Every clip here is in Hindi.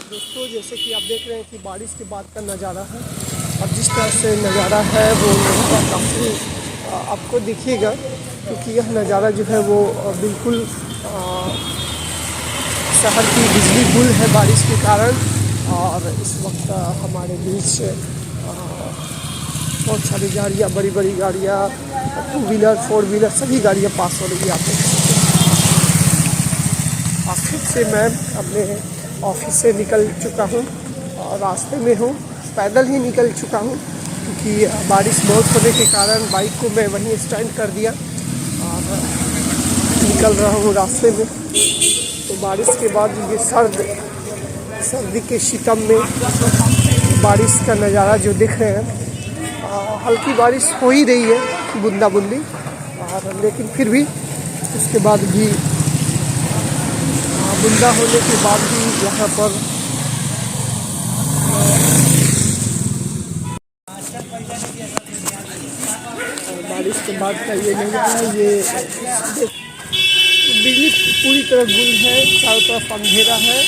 दोस्तों जैसे कि आप देख रहे हैं कि बारिश के बाद का नज़ारा है और जिस तरह से नज़ारा है वो काफ़ी आपको दिखिएगा, क्योंकि यह नज़ारा जो है वो बिल्कुल शहर की बिजली गुल है बारिश के कारण। और इस वक्त हमारे बीच बहुत सारी गाड़ियाँ, बड़ी बड़ी गाड़ियाँ, 2 व्हीलर 4 व्हीलर सभी गाड़ियाँ पास हो रही है। आप देख सकते हैं। और फिर से मैं अपने ऑफिस से निकल चुका हूँ और रास्ते में हूँ, पैदल ही निकल चुका हूँ, क्योंकि बारिश बहुत होने के कारण बाइक को मैं वहीं स्टैंड कर दिया और निकल रहा हूँ रास्ते में। तो बारिश के बाद ये सर्दी के शिकम में बारिश का नज़ारा जो दिख रहे हैं, हल्की बारिश हो ही रही है, बूंदा बूंदी, और लेकिन फिर भी उसके बाद भी बूंदा होने के बाद भी यहाँ पर बारिश के बाद का ये नज़ारा, ये बिजली पूरी तरह गुल है, चारों तरफ अंधेरा है।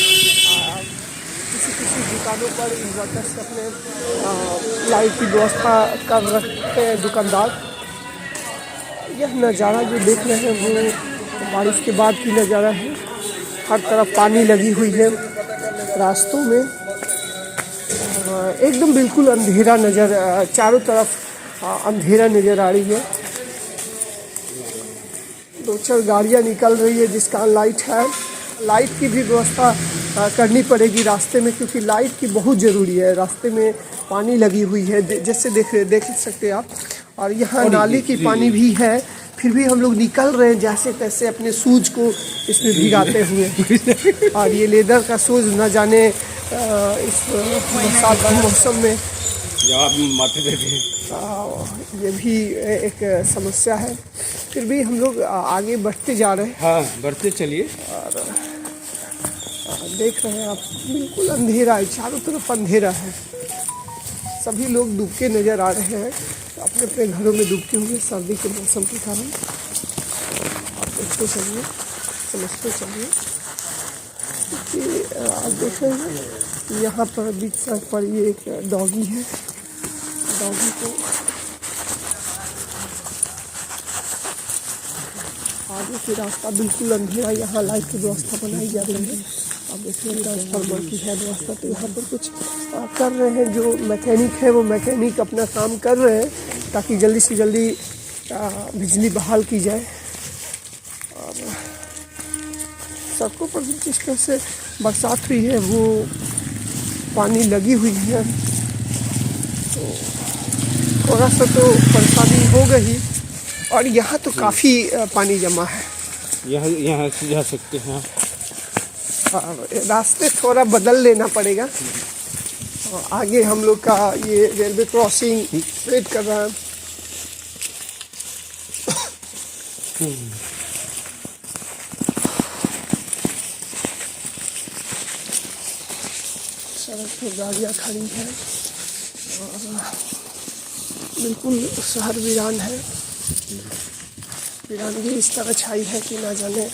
किसी किसी दुकानों पर इन्वर्टर से अपने लाइट की व्यवस्था कर रखे हैं दुकानदार। यह नज़ारा जो देख रहे हैं वो बारिश के बाद की नज़ारा है। हर तरफ पानी लगी हुई है रास्तों में, एकदम बिल्कुल अंधेरा नज़र, चारों तरफ अंधेरा नज़र आ रही है। 2-4 गाड़ियाँ निकल रही है जिसका लाइट है। लाइट की भी व्यवस्था करनी पड़ेगी रास्ते में, क्योंकि लाइट की बहुत ज़रूरी है। रास्ते में पानी लगी हुई है, जैसे देख सकते हैं आप। और यहाँ नाली की पानी भी है, फिर भी हम लोग निकल रहे हैं जैसे तैसे अपने शूज को इसमें भिगाते हुए। और ये लेदर का शूज न जाने इस बरसात के मौसम में माथे देते ये भी एक समस्या है। फिर भी हम लोग आगे बढ़ते जा रहे हैं। हाँ, बढ़ते चलिए। और देख रहे हैं आप, बिल्कुल अंधेरा है, चारों तरफ अंधेरा है। सभी लोग डूबके नज़र आ रहे हैं, अपने अपने घरों में डूबते हुए सर्दी के मौसम के कारण। आप देखते चलिए, समझते चलिए, क्योंकि आप देख रहे हैं यहाँ पर बीच सड़क पर ये एक डॉगी है। डॉगी को आगे की रास्ता बिल्कुल अंधेरा, यहाँ लाइट की व्यवस्था बनाई जा रही है। आप देखिए ट्रांसफार्मर की है व्यवस्था। तो यहाँ पर कुछ कर रहे हैं, जो मैकेनिक है वो मैकेनिक अपना काम कर रहे हैं ताकि जल्दी से जल्दी बिजली बहाल की जाए। और सड़कों पर जिस तरह से बरसात हुई है वो पानी लगी हुई है, तो थोड़ा सा तो परेशानी हो गई। और यहाँ तो काफ़ी पानी जमा है। यहाँ से जा सकते हैं। रास्ते थोड़ा बदल लेना पड़ेगा। आगे हम लोग का ये रेलवे क्रॉसिंग वेट कर रहा है। सड़क पर गाड़ियाँ खड़ी हैं और बिल्कुल शहर वीरान है। वीरानगी इस तरह छाई है कि ना जाने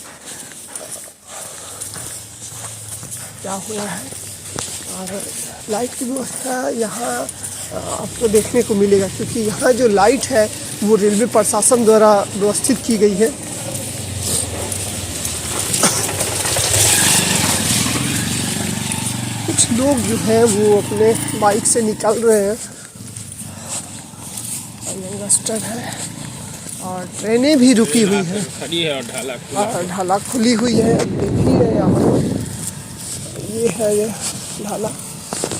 क्या हुआ है। और लाइट की व्यवस्था यहाँ आपको देखने को मिलेगा, क्योंकि यहाँ जो लाइट है वो रेलवे प्रशासन द्वारा व्यवस्थित की गई है। कुछ लोग जो हैं वो अपने बाइक से निकल रहे हैं। यंगस्टर है और ट्रेनें भी रुकी हुई हैं, खड़ी है और ढाला खुली हुई है। देखिए यहाँ ये है ये ढाला,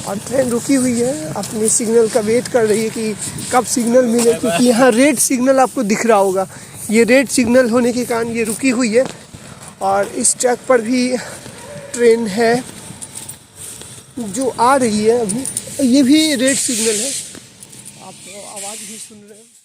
और ट्रेन रुकी हुई है, अपने सिग्नल का वेट कर रही है कि कब सिग्नल मिले, क्योंकि यहाँ रेड सिग्नल आपको दिख रहा होगा। ये रेड सिग्नल होने के कारण ये रुकी हुई है। और इस ट्रैक पर भी ट्रेन है जो आ रही है अभी, ये भी रेड सिग्नल है। आप आवाज़ भी सुन रहे हैं।